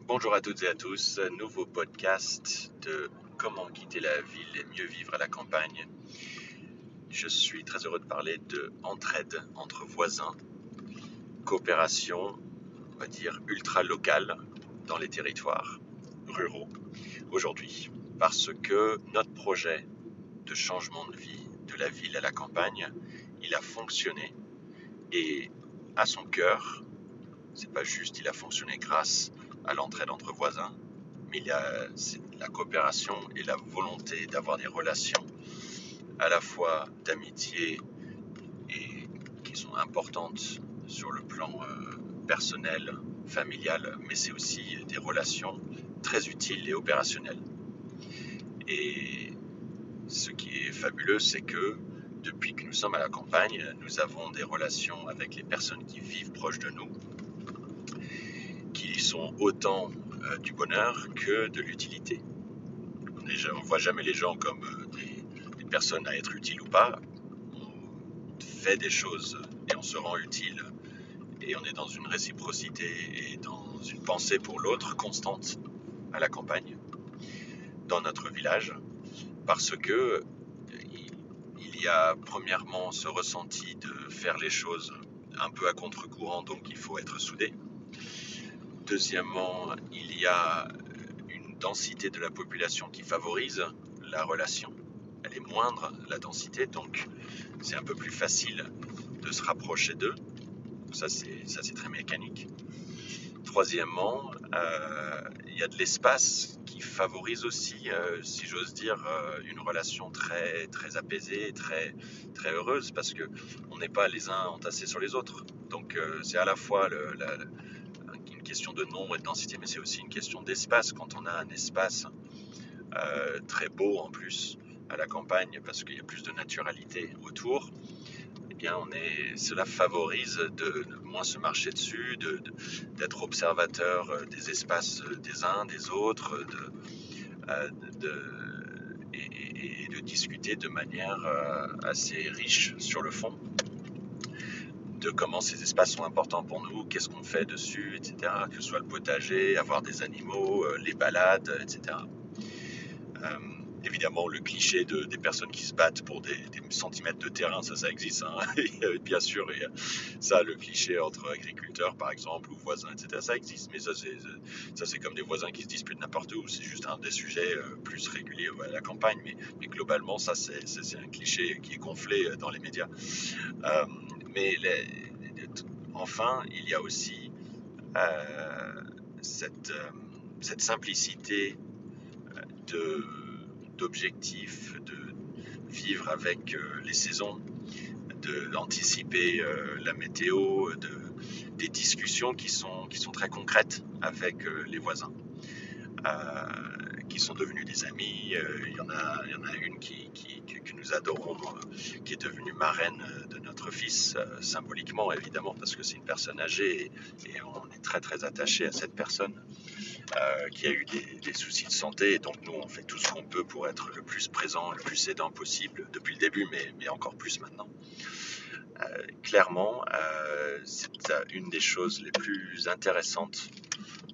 Bonjour à toutes et à tous, nouveau podcast de comment quitter la ville et mieux vivre à la campagne. Je suis très heureux de parler de entraide entre voisins, coopération, on va dire ultra locale dans les territoires ruraux aujourd'hui. Parce que notre projet de changement de vie de la ville à la campagne, il a fonctionné et à son cœur, c'est pas juste il a fonctionné grâce à l'entraide entre voisins, mais il y a la coopération et la volonté d'avoir des relations à la fois d'amitié et qui sont importantes sur le plan personnel, familial, mais c'est aussi des relations très utiles et opérationnelles. Et ce qui est fabuleux, c'est que depuis que nous sommes à la campagne, nous avons des relations avec les personnes qui vivent proches de nous, qui sont autant du bonheur que de l'utilité. On ne voit jamais les gens comme des personnes à être utiles ou pas. On fait des choses et on se rend utile. Et on est dans une réciprocité et dans une pensée pour l'autre constante à la campagne, dans notre village, parce que il y a premièrement ce ressenti de faire les choses un peu à contre-courant, donc il faut être soudé. Deuxièmement, il y a une densité de la population qui favorise la relation. Elle est moindre, la densité, donc c'est un peu plus facile de se rapprocher d'eux. Ça, c'est très mécanique. Troisièmement, il y a de l'espace qui favorise aussi, si j'ose dire, une relation très, très apaisée, très, très heureuse, parce que on n'est pas les uns entassés sur les autres. Donc, c'est à la fois une question de nombre et de densité, mais c'est aussi une question d'espace. Quand on a un espace très beau en plus à la campagne, parce qu'il y a plus de naturalité autour, eh bien cela favorise de moins se marcher dessus, d'être observateur des espaces des uns, des autres, et de discuter de manière assez riche sur le fond de comment ces espaces sont importants pour nous, qu'est-ce qu'on fait dessus, etc. Que ce soit le potager, avoir des animaux, les balades, etc. Évidemment, le cliché des personnes qui se battent pour des centimètres de terrain, ça existe. Hein. Et bien sûr, et ça, le cliché entre agriculteurs, par exemple, ou voisins, etc., ça existe. Mais ça, c'est comme des voisins qui se disputent n'importe où. C'est juste un des sujets plus réguliers à la campagne. Mais globalement, ça, c'est un cliché qui est gonflé dans les médias. Euh, mais enfin, il y a aussi euh, cette simplicité de d'objectifs, de vivre avec les saisons, d'anticiper la météo, des discussions qui sont très concrètes avec les voisins, qui sont devenus des amis. Il y en a une que nous adorons, qui est devenue marraine de notre fils, symboliquement évidemment, parce que c'est une personne âgée et on est très très attaché à cette personne. Qui a eu des soucis de santé. Et donc nous, on fait tout ce qu'on peut pour être le plus présent, le plus aidant possible depuis le début, mais encore plus maintenant. Clairement, c'est une des choses les plus intéressantes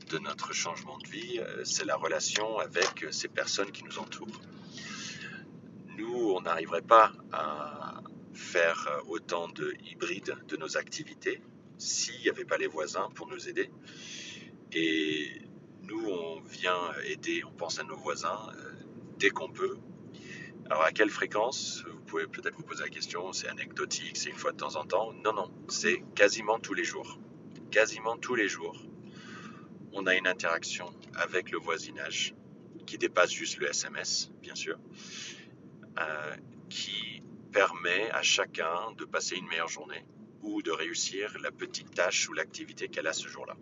de notre changement de vie, c'est la relation avec ces personnes qui nous entourent. Nous, on n'arriverait pas à faire autant de hybrides de nos activités s'il n'y avait pas les voisins pour nous aider. Et nous, on vient aider, on pense à nos voisins dès qu'on peut. Alors à quelle fréquence? Vous pouvez peut-être vous poser la question, c'est anecdotique, c'est une fois de temps en temps. Non, non, c'est quasiment tous les jours. Quasiment tous les jours, on a une interaction avec le voisinage qui dépasse juste le SMS, bien sûr, qui permet à chacun de passer une meilleure journée ou de réussir la petite tâche ou l'activité qu'elle a ce jour-là.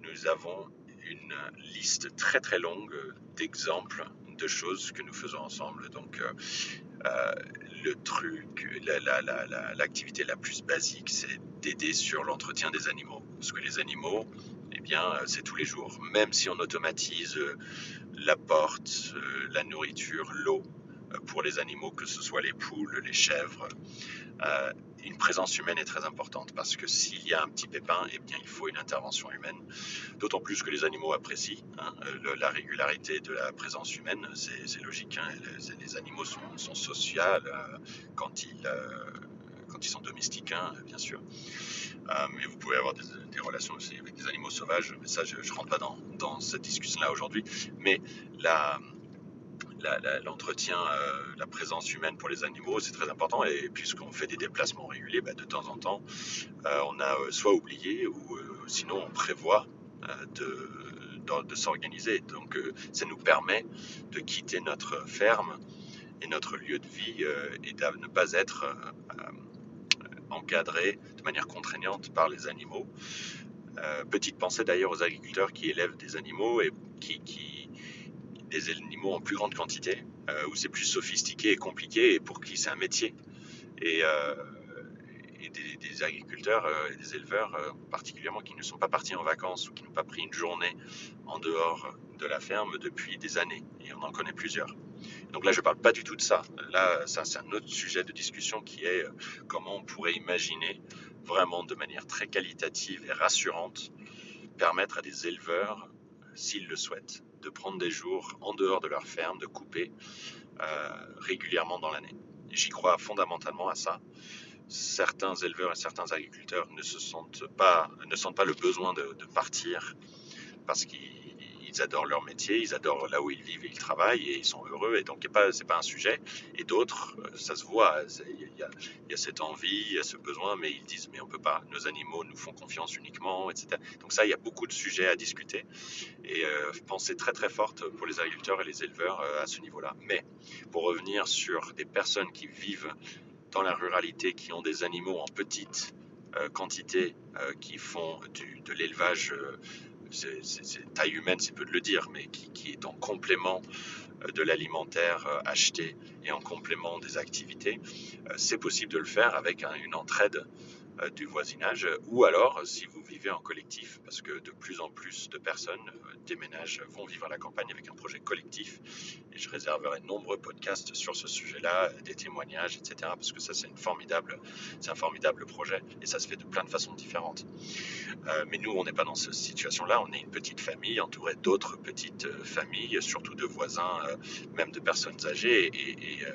Nous avons une liste très très longue d'exemples de choses que nous faisons ensemble. Donc le truc, l'activité la plus basique, c'est d'aider sur l'entretien des animaux. Parce que les animaux, eh bien, c'est tous les jours. Même si on automatise la porte, la nourriture, l'eau, pour les animaux, que ce soit les poules, les chèvres. Une présence humaine est très importante parce que s'il y a un petit pépin, eh bien, il faut une intervention humaine. D'autant plus que les animaux apprécient la régularité de la présence humaine, c'est logique. Les animaux sont sociaux quand ils sont domestiques, bien sûr. Mais vous pouvez avoir des relations aussi avec des animaux sauvages, mais ça, je ne rentre pas dans cette discussion-là aujourd'hui. Mais l'entretien, la présence humaine pour les animaux, c'est très important. Et puisqu'on fait des déplacements réguliers, de temps en temps, on a soit oublié ou sinon on prévoit de s'organiser. Donc ça nous permet de quitter notre ferme et notre lieu de vie et de ne pas être encadré de manière contraignante par les animaux. Petite pensée d'ailleurs aux agriculteurs qui élèvent des animaux et des animaux en plus grande quantité, où c'est plus sophistiqué et compliqué et pour qui c'est un métier. Et des agriculteurs et des éleveurs particulièrement qui ne sont pas partis en vacances ou qui n'ont pas pris une journée en dehors de la ferme depuis des années. Et on en connaît plusieurs. Donc là, je ne parle pas du tout de ça. Là, ça, c'est un autre sujet de discussion qui est comment on pourrait imaginer vraiment de manière très qualitative et rassurante permettre à des éleveurs, s'ils le souhaitent, de prendre des jours en dehors de leur ferme, de couper régulièrement dans l'année. J'y crois fondamentalement à ça. Certains éleveurs et certains agriculteurs ne sentent pas le besoin de partir parce qu'ils adorent leur métier, ils adorent là où ils vivent et ils travaillent et ils sont heureux et donc c'est pas un sujet. Et d'autres, ça se voit, il y a cette envie, il y a ce besoin, mais ils disent mais on peut pas, nos animaux nous font confiance uniquement, etc. Donc ça, il y a beaucoup de sujets à discuter et pensée très très forte pour les agriculteurs et les éleveurs à ce niveau-là. Mais pour revenir sur des personnes qui vivent dans la ruralité, qui ont des animaux en petite quantité, qui font de l'élevage, c'est taille humaine, c'est peu de le dire, mais qui est en complément de l'alimentaire acheté et en complément des activités, c'est possible de le faire avec une entraide du voisinage, ou alors si vous vivez en collectif, parce que de plus en plus de personnes déménagent, vont vivre à la campagne avec un projet collectif, et je réserverai de nombreux podcasts sur ce sujet-là, des témoignages, etc., parce que ça c'est un formidable projet, et ça se fait de plein de façons différentes. Mais nous, on n'est pas dans cette situation-là, on est une petite famille entourée d'autres petites familles, surtout de voisins, même de personnes âgées, et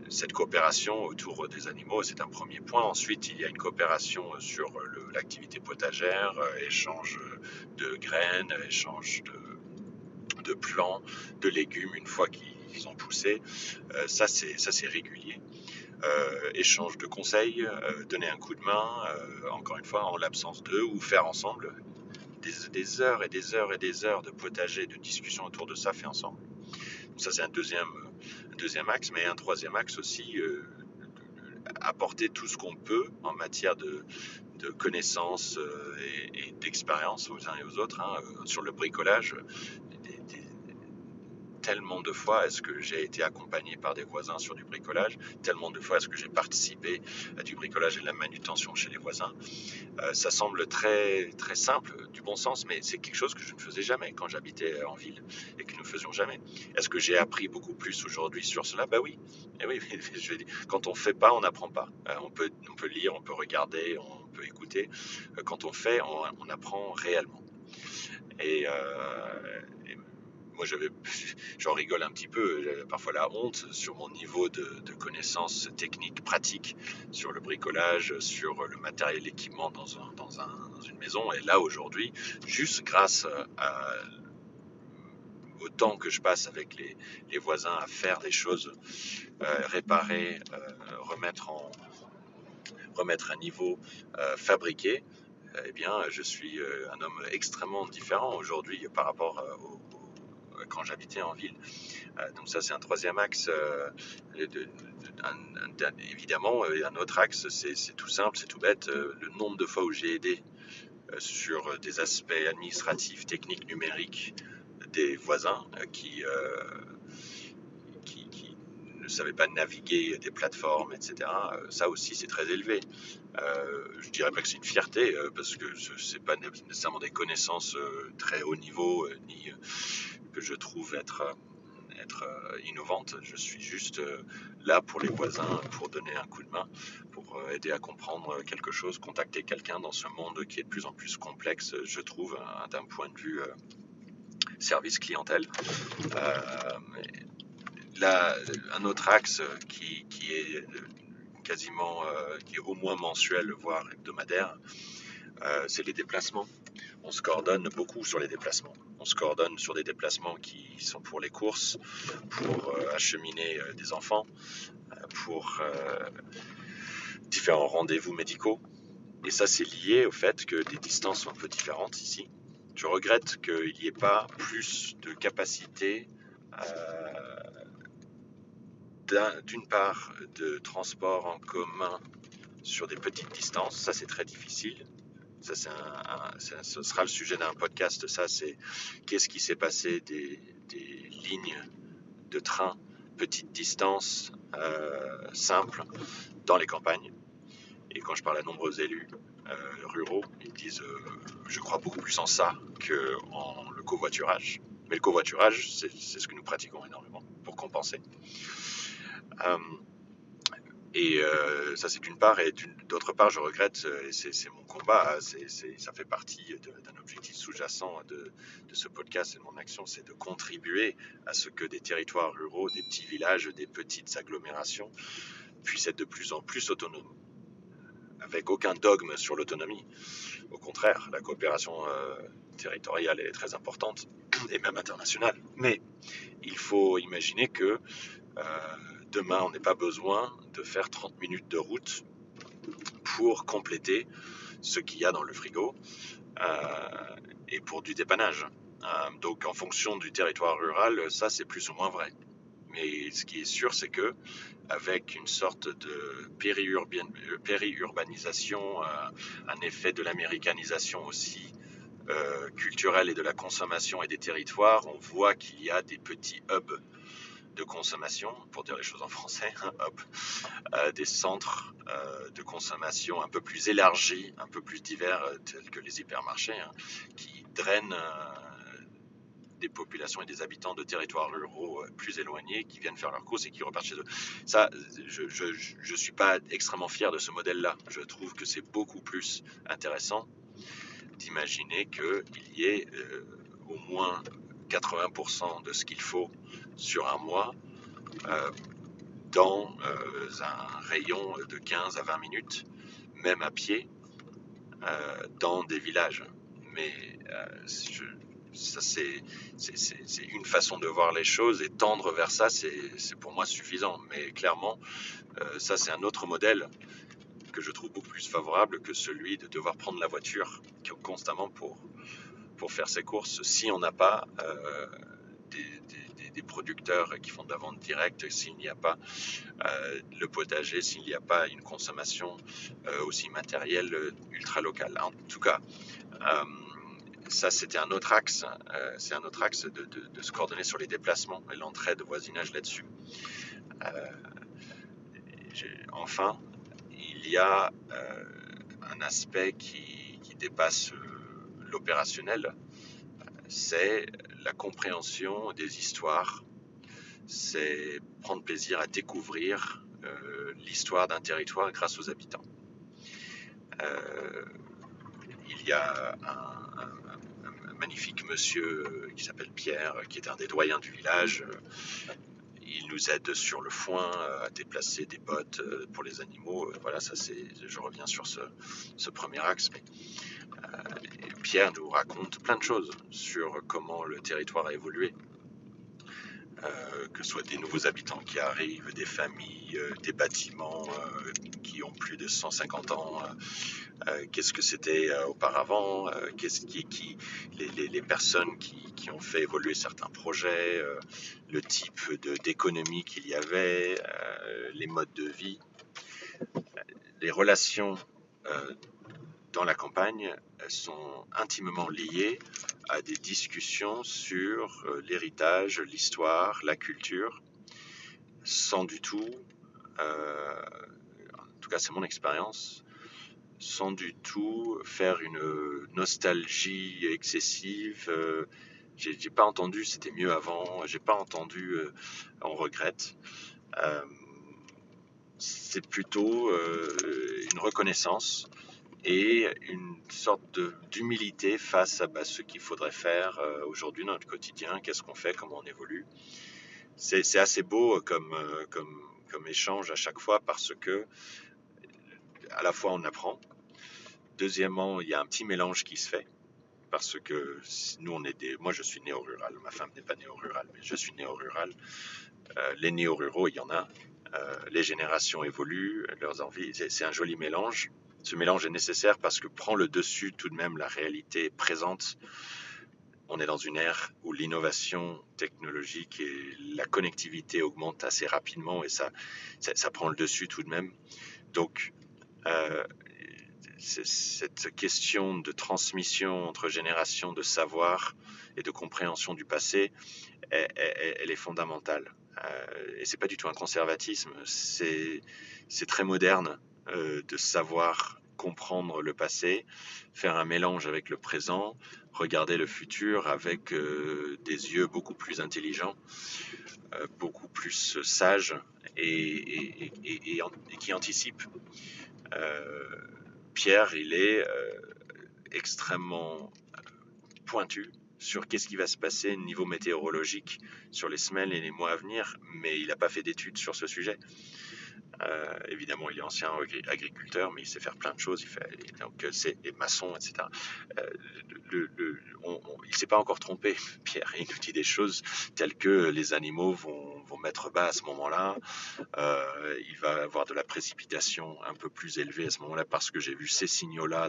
cette coopération autour des animaux, c'est un premier point. Ensuite, il y a une coopération sur l'activité potagère, échange de graines, échange de plants, de légumes une fois qu'ils ont poussé. Ça, c'est régulier. Échange de conseils, donner un coup de main, encore une fois, en l'absence d'eux, ou faire ensemble des heures et des heures et des heures de potager, de discussion autour de ça fait ensemble. Donc ça, c'est un deuxième axe, mais un troisième axe aussi, apporter tout ce qu'on peut en matière de connaissances et d'expérience aux uns et aux autres, sur le bricolage. Tellement de fois est-ce que j'ai été accompagné par des voisins sur du bricolage, tellement de fois est-ce que j'ai participé à du bricolage et de la manutention chez les voisins. Ça semble très, très simple, du bon sens, mais c'est quelque chose que je ne faisais jamais quand j'habitais en ville et que nous ne faisions jamais. Est-ce que j'ai appris beaucoup plus aujourd'hui sur cela? Bah oui. Et oui, je vais dire, quand on ne fait pas, on n'apprend pas. On peut lire, on peut regarder, on peut écouter. Quand on fait, on apprend réellement. Et moi, j'en rigole un petit peu, j'avais parfois la honte sur mon niveau de connaissances techniques, pratiques, sur le bricolage, sur le matériel, l'équipement dans une maison. Et là, aujourd'hui, juste grâce au temps que je passe avec les voisins à faire des choses, réparer, remettre à niveau, fabriquer, eh bien, je suis un homme extrêmement différent aujourd'hui par rapport quand j'habitais en ville. Donc ça, c'est un troisième axe. Évidemment, un autre axe, c'est tout simple, c'est tout bête. Le nombre de fois où j'ai aidé sur des aspects administratifs, techniques, numériques, des voisins qui ne savaient pas naviguer des plateformes, etc. Ça aussi, c'est très élevé. Je dirais pas que c'est une fierté, parce que c'est pas nécessairement des connaissances très haut niveau, ni que je trouve être être innovante. Je suis juste là pour les voisins, pour donner un coup de main, pour aider à comprendre quelque chose, contacter quelqu'un dans ce monde qui est de plus en plus complexe, je trouve, d'un point de vue service clientèle. Euh, Là, un autre axe qui est quasiment, qui est au moins mensuel, voire hebdomadaire, c'est les déplacements. On se coordonne beaucoup sur les déplacements. On se coordonne sur des déplacements qui sont pour les courses, pour acheminer des enfants, pour différents rendez-vous médicaux. Et ça, c'est lié au fait que les distances sont un peu différentes ici. Je regrette qu'il n'y ait pas plus de capacité d'une part de transport en commun sur des petites distances. Ça, c'est très difficile. Ça, ce sera le sujet d'un podcast. Ça, c'est qu'est-ce qui s'est passé des lignes de train petite distance simples dans les campagnes. Et quand je parle à nombreux élus ruraux, ils disent je crois beaucoup plus en ça qu'en le covoiturage. Mais le covoiturage, c'est ce que nous pratiquons énormément pour compenser. Et ça, c'est d'une part. Et d'autre part, je regrette, et c'est mon combat, ça fait partie d'un objectif sous-jacent de ce podcast et de mon action, c'est de contribuer à ce que des territoires ruraux, des petits villages, des petites agglomérations puissent être de plus en plus autonomes, avec aucun dogme sur l'autonomie. Au contraire, la coopération territoriale est très importante, et même internationale. Mais il faut imaginer que demain, on n'ait pas besoin de faire 30 minutes de route pour compléter ce qu'il y a dans le frigo et pour du dépannage. Donc en fonction du territoire rural, ça c'est plus ou moins vrai. Mais ce qui est sûr, c'est que avec une sorte de périurbanisation, un effet de l'américanisation aussi culturelle et de la consommation et des territoires, on voit qu'il y a des petits hubs de consommation, pour dire les choses en français, des centres de consommation un peu plus élargis, un peu plus divers, tels que les hypermarchés, qui drainent des populations et des habitants de territoires ruraux plus éloignés qui viennent faire leurs courses et qui repartent chez eux. Ça, je suis pas extrêmement fier de ce modèle-là. Je trouve que c'est beaucoup plus intéressant d'imaginer qu'il y ait au moins 80% de ce qu'il faut sur un mois dans un rayon de 15 à 20 minutes, même à pied, dans des villages. Mais ça, c'est une façon de voir les choses, et tendre vers ça, c'est pour moi suffisant. Mais clairement, ça, c'est un autre modèle que je trouve beaucoup plus favorable que celui de devoir prendre la voiture constamment pour faire ses courses, si on n'a pas des producteurs qui font de la vente directe, s'il n'y a pas le potager, s'il n'y a pas une consommation aussi matérielle ultra locale. En tout cas, ça, c'était un autre axe. C'est un autre axe de se coordonner sur les déplacements et l'entraide de voisinage là-dessus. Enfin, il y a un aspect qui dépasse l'opérationnel, c'est la compréhension des histoires, c'est prendre plaisir à découvrir l'histoire d'un territoire grâce aux habitants. Il y a un magnifique monsieur qui s'appelle Pierre, qui est un des doyens du village. Il nous aide sur le foin à déplacer des bottes pour les animaux. Voilà, ça je reviens sur ce premier axe. Mais Pierre nous raconte plein de choses sur comment le territoire a évolué. Que ce soit des nouveaux habitants qui arrivent, des familles, des bâtiments qui ont plus de 150 ans, qu'est-ce que c'était auparavant, les personnes qui ont fait évoluer certains projets, le type d'économie qu'il y avait, les modes de vie, les relations dans la campagne sont intimement liées à des discussions sur l'héritage, l'histoire, la culture, sans du tout, en tout cas c'est mon expérience, sans du tout faire une nostalgie excessive J'ai pas entendu c'était mieux avant, j'ai pas entendu on regrette. Euh, c'est plutôt une reconnaissance et une sorte d'humilité face à ce qu'il faudrait faire aujourd'hui dans notre quotidien, qu'est-ce qu'on fait, comment on évolue. C'est assez beau comme échange à chaque fois parce que à la fois on apprend, deuxièmement il y a un petit mélange qui se fait parce que nous moi je suis néo-rural, ma femme n'est pas néo-rurale mais je suis néo-rural. Les néo-ruraux il y en a, les générations évoluent, leurs envies, c'est un joli mélange. Ce mélange est nécessaire parce que prend le dessus tout de même la réalité présente. On est dans une ère où l'innovation technologique et la connectivité augmentent assez rapidement et ça prend le dessus tout de même. Donc, euh, cette question de transmission entre générations de savoir et de compréhension du passé, elle est fondamentale. Et c'est pas du tout un conservatisme, c'est très moderne de savoir comprendre le passé, faire un mélange avec le présent, regarder le futur avec des yeux beaucoup plus intelligents, beaucoup plus sages et qui anticipent. Euh, Pierre, il est extrêmement pointu sur qu'est-ce qui va se passer au niveau météorologique sur les semaines et les mois à venir, mais il n'a pas fait d'études sur ce sujet. Évidemment, il est ancien agriculteur, mais il sait faire plein de choses. Donc, c'est maçon, etc. Euh, il ne s'est pas encore trompé, Pierre. Il nous dit des choses telles que les animaux vont mettre bas à ce moment-là. Il va avoir de la précipitation un peu plus élevée à ce moment-là parce que j'ai vu ces signaux-là.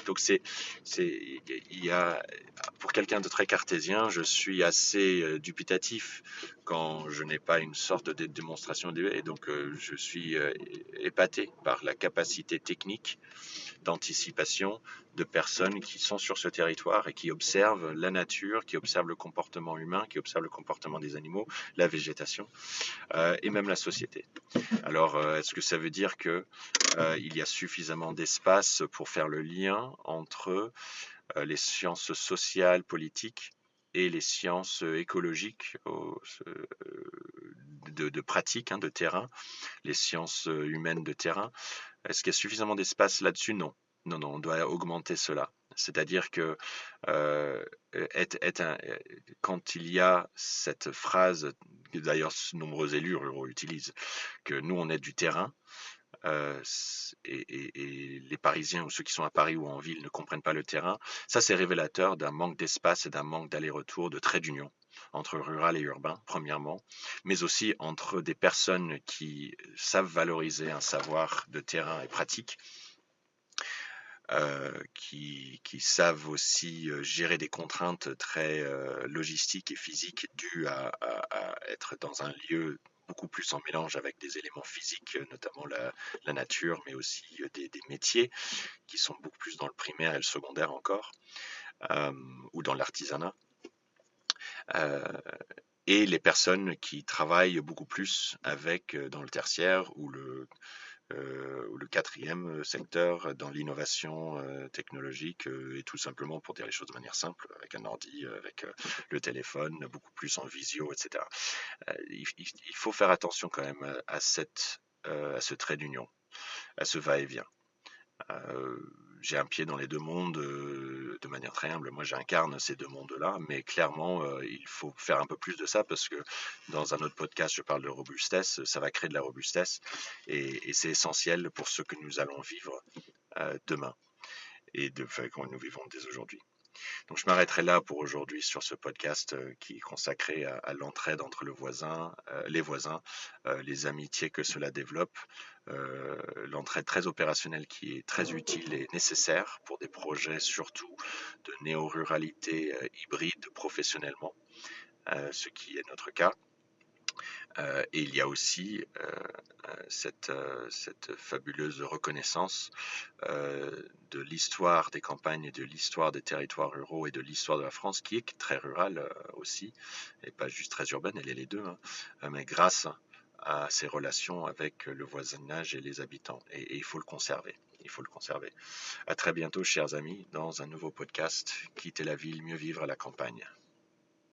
Donc, il y a, pour quelqu'un de très cartésien, je suis assez dubitatif quand je n'ai pas une sorte de démonstration. Et donc, je suis épaté par la capacité technique d'anticipation de personnes qui sont sur ce territoire et qui observent la nature, qui observent le comportement humain, qui observent le comportement des animaux, la végétation et même la société. Alors, est-ce que ça veut dire que il y a suffisamment d'espace pour faire le lien entre les sciences sociales, politiques et les sciences écologiques de pratique, de terrain, les sciences humaines de terrain? Est-ce qu'il y a suffisamment d'espace là-dessus? Non. Non, non, on doit augmenter cela. C'est-à-dire que euh, quand il y a cette phrase, que d'ailleurs nombreux élus ruraux utilisent, que nous on est du terrain, et les Parisiens ou ceux qui sont à Paris ou en ville ne comprennent pas le terrain, ça c'est révélateur d'un manque d'espace et d'un manque d'aller-retour, de trait d'union entre rural et urbain, premièrement, mais aussi entre des personnes qui savent valoriser un savoir de terrain et pratique, qui savent aussi gérer des contraintes très logistiques et physiques dues à être dans un lieu beaucoup plus en mélange avec des éléments physiques, notamment la nature, mais aussi des métiers qui sont beaucoup plus dans le primaire et le secondaire encore, euh, ou dans l'artisanat. Euh, et les personnes qui travaillent beaucoup plus avec dans le tertiaire ou le quatrième secteur dans l'innovation technologique et tout simplement pour dire les choses de manière simple, avec un ordi, avec le téléphone, beaucoup plus en visio, etc. Il faut faire attention quand même à ce trait d'union, à ce va-et-vient. Euh, j'ai un pied dans les deux mondes de manière très humble. Moi, j'incarne ces deux mondes-là, mais clairement, il faut faire un peu plus de ça parce que dans un autre podcast, je parle de robustesse. Ça va créer de la robustesse et c'est essentiel pour ce que nous allons vivre demain et quand nous vivons dès aujourd'hui. Donc je m'arrêterai là pour aujourd'hui sur ce podcast qui est consacré à l'entraide entre les voisins, les amitiés que cela développe, l'entraide très opérationnelle qui est très utile et nécessaire pour des projets surtout de néo-ruralité hybride professionnellement, ce qui est notre cas. Et il y a aussi cette fabuleuse reconnaissance de l'histoire des campagnes et de l'histoire des territoires ruraux et de l'histoire de la France, qui est très rurale aussi, et pas juste très urbaine, elle est les deux, hein, mais grâce à ces relations avec le voisinage et les habitants. Et il faut le conserver. Il faut le conserver. À très bientôt, chers amis, dans un nouveau podcast. Quitter la ville, mieux vivre à la campagne.